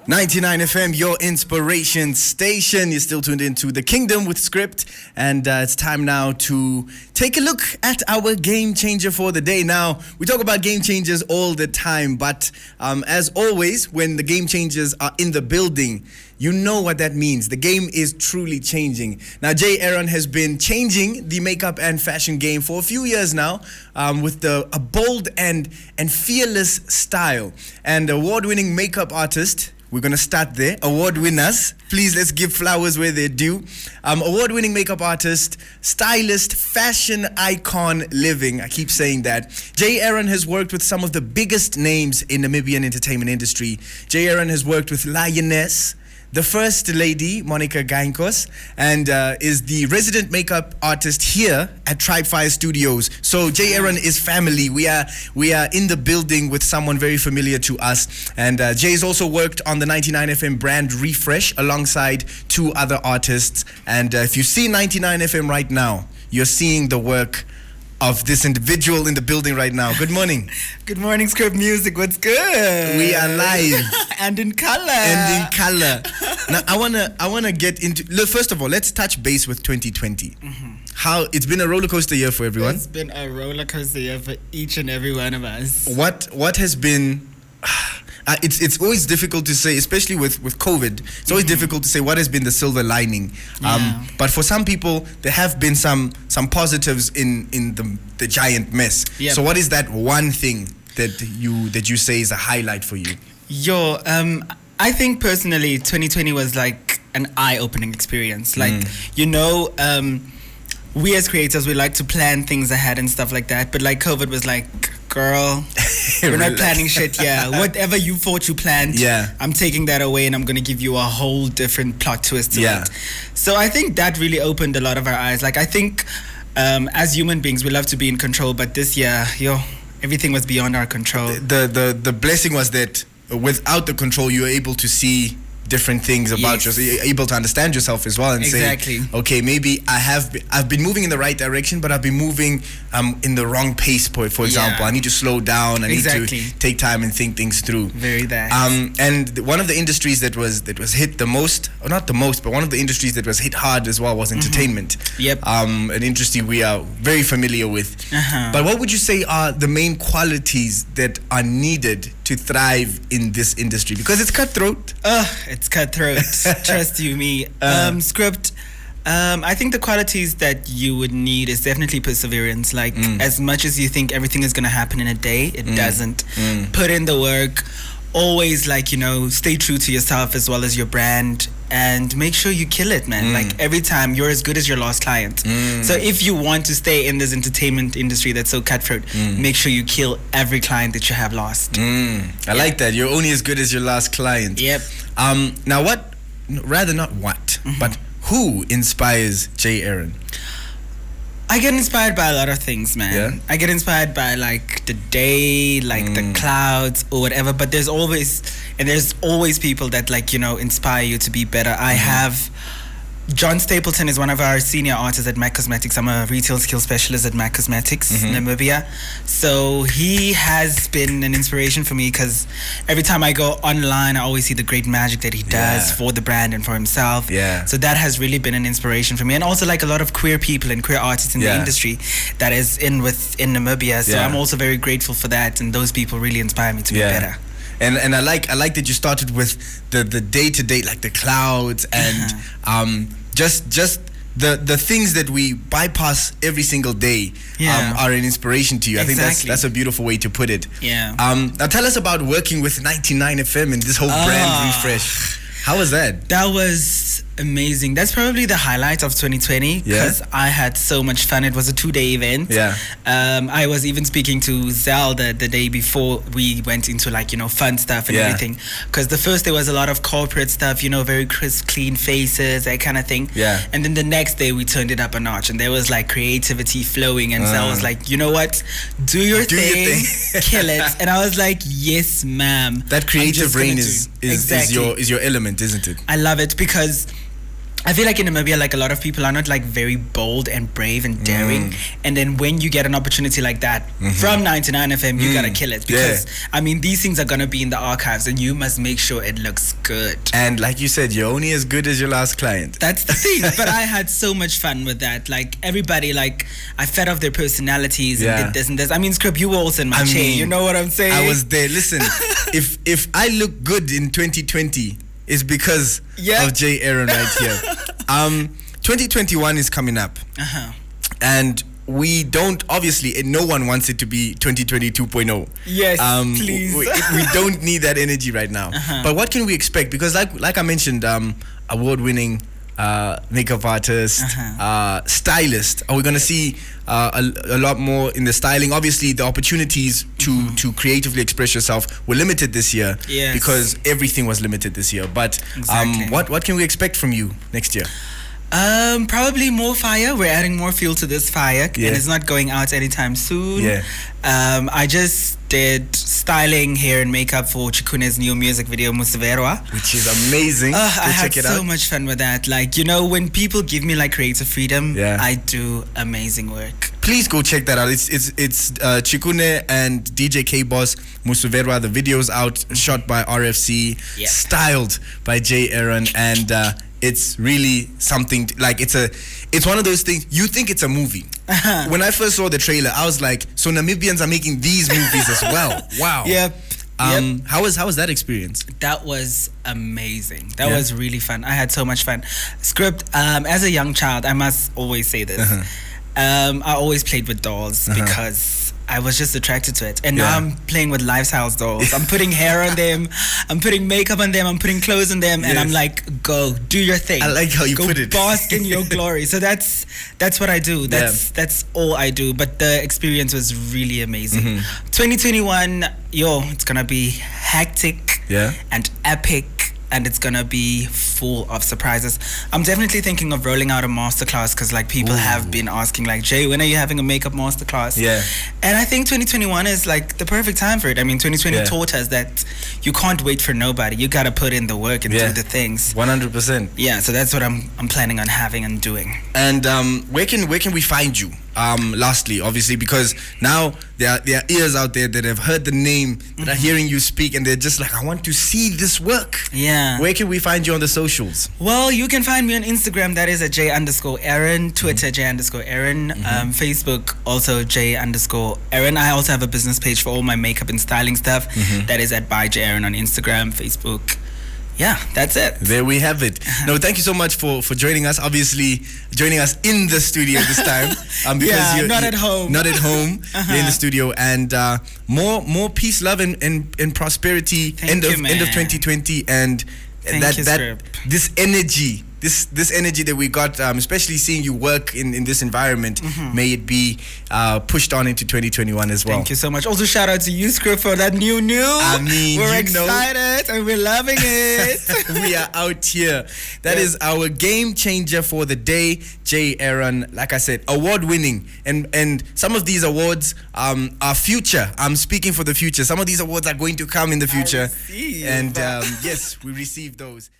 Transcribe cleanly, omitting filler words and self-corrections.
99 FM, your inspiration station. You're still tuned into The Kingdom with Script, and it's time now to take a look at our game changer for the day. Now, we talk about game changers all the time, but as always, when the game changers are in the building, you know what that means. The game is truly changing. Now, Jay Aeron has been changing the makeup and fashion game for a few years now with a bold and fearless style. And award-winning makeup artist, we're going to start there. Award winners. Please, let's give flowers where they're due. Award-winning makeup artist, stylist, fashion icon living. I keep saying that. Jay Aeron has worked with some of the biggest names in Namibian entertainment industry. Jay Aeron has worked with Lioness, the First Lady, Monica Gainkos, and is the resident makeup artist here at Tribe Fire Studios. So Jay Aeron is family. We are in the building with someone very familiar to us. And Jay's also worked on the 99 FM brand refresh alongside two other artists. And if you see 99 FM right now, you're seeing the work of this individual in the building right now. Good morning. Good morning, Script Music. What's good? We are live. And in color. Now, I wanna get into. Look, first of all, let's touch base with 2020. Mm-hmm. How it's been a roller coaster year for everyone. It's been a roller coaster year for each and every one of us. What has been? It's always difficult to say, especially with COVID. It's always difficult to say what has been the silver lining. But for some people, there have been some positives in the giant mess. Yep. So what is that one thing that you say is a highlight for you? I think personally, 2020 was like an eye-opening experience. Like, we as creators, we like to plan things ahead and stuff like that. But like COVID was like, girl, we're not planning shit. Yeah, whatever you thought you planned, I'm taking that away and I'm going to give you a whole different plot twist to it. So I think that really opened a lot of our eyes. Like, I think as human beings, we love to be in control. But this year, everything was beyond our control. The blessing was that without the control, you were able to see different things about yourself. You're able to understand yourself as well and say, okay, maybe I've been moving in the right direction, but I've been moving in the wrong pace. For example, I need to slow down. I need to take time and think things through. Very nice. And one of the industries that was hit the most, or not the most, but one of the industries that was hit hard as well was entertainment. Yep. An industry we are very familiar with. But what would you say are the main qualities that are needed to thrive in this industry? Because it's cutthroat. It's cutthroat. Trust you me. Script. I think the qualities that you would need is definitely perseverance. Like, as much as you think everything is going to happen in a day, it doesn't. Put in the work. Always, stay true to yourself as well as your brand, and make sure you kill it, man. Like, every time, you're as good as your last client. So if you want to stay in this entertainment industry that's so cutthroat, make sure you kill every client that you have lost. I like that. You're only as good as your last client. Yep. Now, but who inspires Jay Aeron? I get inspired by a lot of things, man. Yeah? I get inspired by like the day, like the clouds or whatever. But there's always people that inspire you to be better. I have John Stapleton is one of our senior artists at MAC Cosmetics. I'm a retail skill specialist at MAC Cosmetics, Namibia. So he has been an inspiration for me because every time I go online, I always see the great magic that he does for the brand and for himself. Yeah. So that has really been an inspiration for me. And also like a lot of queer people and queer artists in the industry that is in Namibia. So I'm also very grateful for that. And those people really inspire me to be better. And I like that you started with the day-to-day, like the clouds and just the things that we bypass every single day are an inspiration to you. I think that's a beautiful way to put it. Yeah. Now tell us about working with 99 FM and this whole brand refresh. How was that? That was amazing. That's probably the highlight of 2020 because I had so much fun. It was a 2-day event. Yeah. I was even speaking to Zell the day before we went into fun stuff and everything. Because the first day was a lot of corporate stuff, very crisp, clean faces, that kind of thing. Yeah. And then the next day we turned it up a notch and there was like creativity flowing and Zell was like, you know what? Do your thing. Kill it. And I was like, yes, ma'am. That creative brain is your element, isn't it? I love it because I feel like in Namibia, like a lot of people are not like very bold and brave and daring. And then when you get an opportunity like that from 99 FM, you gotta kill it, because I mean, these things are gonna be in the archives, and you must make sure it looks good. And like you said, you're only as good as your last client. That's the thing. But I had so much fun with that. Like everybody, like I fed off their personalities and did this and this. I mean, Script, you were also in my chair. You know what I'm saying? I was there. Listen, if I look good in 2020, it's because of Jay Aeron right here. 2021 is coming up, and we don't, obviously, no one wants it to be 2020 2.0. Yes, please. We don't need that energy right now. But what can we expect? Because like I mentioned, award-winning makeup artist, stylist. Are we going to see a lot more in the styling? Obviously, the opportunities to creatively express yourself were limited this year, because everything was limited this year. But what can we expect from you next year? Probably more fire. We're adding more fuel to this fire, and it's not going out anytime soon. I just did styling, hair and makeup for Chikune's new music video Musiverwa, which is amazing. I had so much fun with that. Like, you know, when people give me like creative freedom, I do amazing work. Please go check that out. It's Chikune and DJ K Boss Musiverwa. The video's out, shot by RFC, styled by Jay Aeron, and it's really something. Like it's one of those things. You think it's a movie. When I first saw the trailer, I was like, so Namibians are making these movies as well. Wow. How was that experience? That was amazing. That was really fun. I had so much fun. Script, as a young child, I must always say this. I always played with dolls because I was just attracted to it. And now I'm playing with lifestyles dolls. I'm putting hair on them. I'm putting makeup on them. I'm putting clothes on them. And I'm like, go, do your thing. I like how you put it. Go bask in your glory. So that's what I do. That's all I do. But the experience was really amazing. 2021, it's going to be hectic and epic. And it's gonna be full of surprises. I'm definitely thinking of rolling out a masterclass, because like people have been asking, like, Jay, when are you having a makeup masterclass? And I think 2021 is like the perfect time for it. I mean, 2020 taught us that you can't wait for nobody. You gotta put in the work and do the things. 100%. Yeah, so that's what I'm planning on having and doing. And where can we find you? Lastly, obviously, because now there are ears out there that have heard the name, that are hearing you speak, and they're just like, I want to see this work. Where can we find you on the socials? Well, you can find me on Instagram. That is at Jay_Aeron. Twitter, Jay_Aeron. Facebook, also Jay_Aeron. I also have a business page for all my makeup and styling stuff. That is at by Jay Aeron on Instagram, Facebook. Yeah, that's it. There we have it. No, thank you so much for joining us. Obviously, joining us in the studio this time. Because you're not at home. Not at home. You're in the studio. And more peace, love, and prosperity. End of 2020. And this energy. This energy that we got, especially seeing you work in this environment, may it be pushed on into 2021 as well. Thank you so much. Also, shout out to you, Script, for that new. I mean, we're excited and we're loving it. We are out here. That is our game changer for the day, Jay Aeron. Like I said, award-winning, and some of these awards are future. I'm speaking for the future. Some of these awards are going to come in the future, and yes, we receive those.